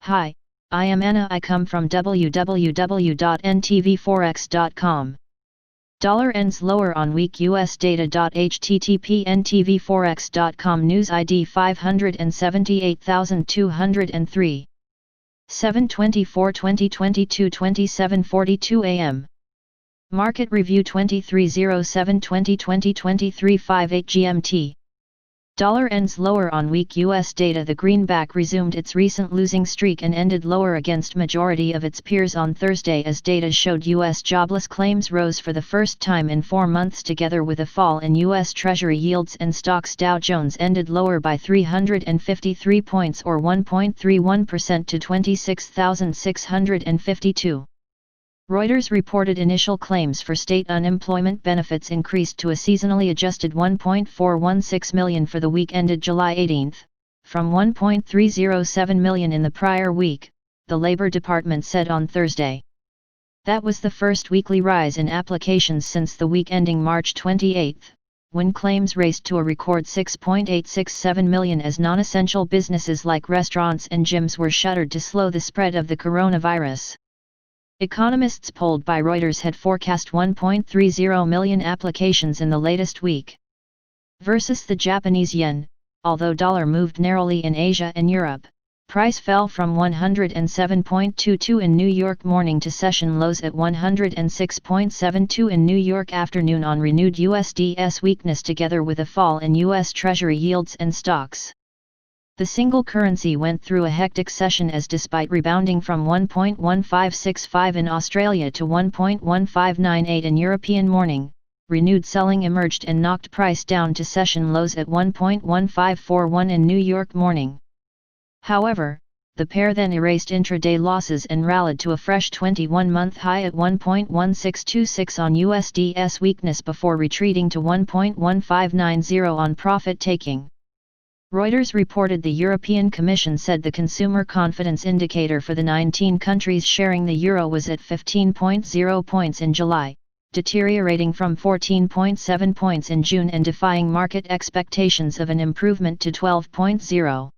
Hi, I am Anna. I come from www.ntvforex.com. Dollar ends lower on weak US data. http ntvforex.com News ID 578203. 7/24/2022 27:42 am. Market Review 23/07/2020 5:08 GMT. Dollar ends lower on weak US data. The greenback resumed its recent losing streak and ended lower against majority of its peers on Thursday as data showed US jobless claims rose for the first time in 4 months together with a fall in US Treasury yields and stocks. Dow Jones ended lower by 353 points or 1.31% to 26,652. Reuters reported initial claims for state unemployment benefits increased to a seasonally adjusted 1.416 million for the week ended July 18, from 1.307 million in the prior week, the Labor Department said on Thursday. That was the first weekly rise in applications since the week ending March 28, when claims raced to a record 6.867 million as non-essential businesses like restaurants and gyms were shuttered to slow the spread of the coronavirus. Economists polled by Reuters had forecast 1.30 million applications in the latest week. Versus the Japanese yen, although dollar moved narrowly in Asia and Europe, price fell from 107.22 in New York morning to session lows at 106.72 in New York afternoon on renewed USDS weakness together with a fall in US Treasury yields and stocks. The single currency went through a hectic session as despite rebounding from 1.1565 in Australia to 1.1598 in European morning, renewed selling emerged and knocked price down to session lows at 1.1541 in New York morning. However, the pair then erased intraday losses and rallied to a fresh 21-month high at 1.1626 on USDS weakness before retreating to 1.1590 on profit-taking. Reuters reported the European Commission said the consumer confidence indicator for the 19 countries sharing the euro was at 15.0 points in July, deteriorating from 14.7 points in June and defying market expectations of an improvement to 12.0.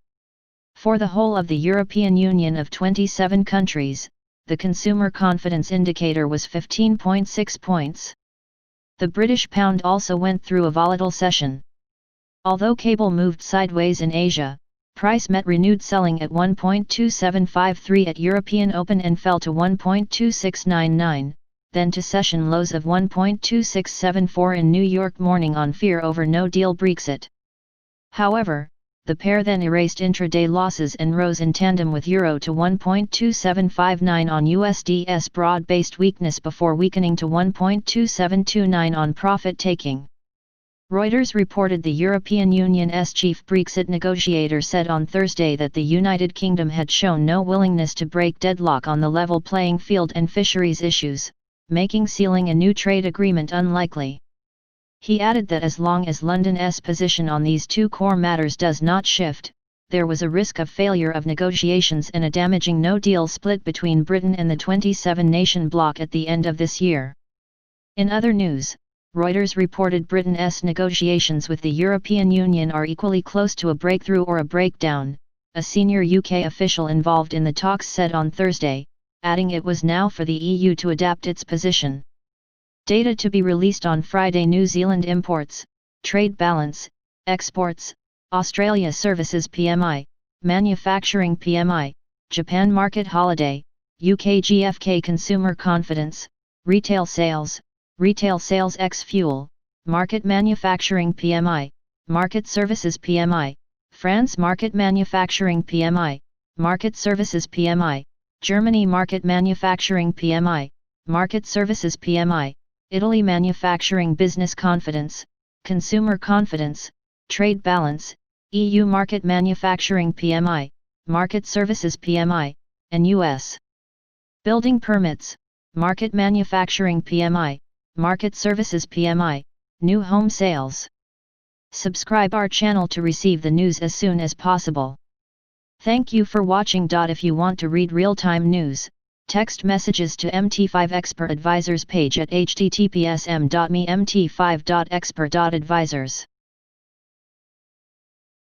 For the whole of the European Union of 27 countries, the consumer confidence indicator was 15.6 points. The British pound also went through a volatile session. Although cable moved sideways in Asia, price met renewed selling at 1.2753 at European Open and fell to 1.2699, then to session lows of 1.2674 in New York morning on fear over no-deal Brexit. However, the pair then erased intraday losses and rose in tandem with euro to 1.2759 on USDS broad-based weakness before weakening to 1.2729 on profit-taking. Reuters reported the European Union's chief Brexit negotiator said on Thursday that the United Kingdom had shown no willingness to break deadlock on the level playing field and fisheries issues, making sealing a new trade agreement unlikely. He added that as long as London's position on these two core matters does not shift, there was a risk of failure of negotiations and a damaging no-deal split between Britain and the 27-nation bloc at the end of this year. In other news, Reuters reported Britain's negotiations with the European Union are equally close to a breakthrough or a breakdown, a senior UK official involved in the talks said on Thursday, adding it was now for the EU to adapt its position. Data to be released on Friday: New Zealand imports, trade balance, exports, Australia services PMI, manufacturing PMI, Japan market holiday, UK GfK consumer confidence, retail sales ex-fuel, market manufacturing PMI, market services PMI, France market manufacturing PMI, market services PMI, Germany market manufacturing PMI, market services PMI, Italy manufacturing business confidence, consumer confidence, trade balance, EU market manufacturing PMI, market services PMI, and US building permits, market manufacturing PMI, market services PMI, new home sales. Subscribe our channel to receive the news as soon as possible. Thank you for watching. If you want to read real-time news, text messages to MT5 Expert Advisors page at https://m.me/mt5.expert.advisors.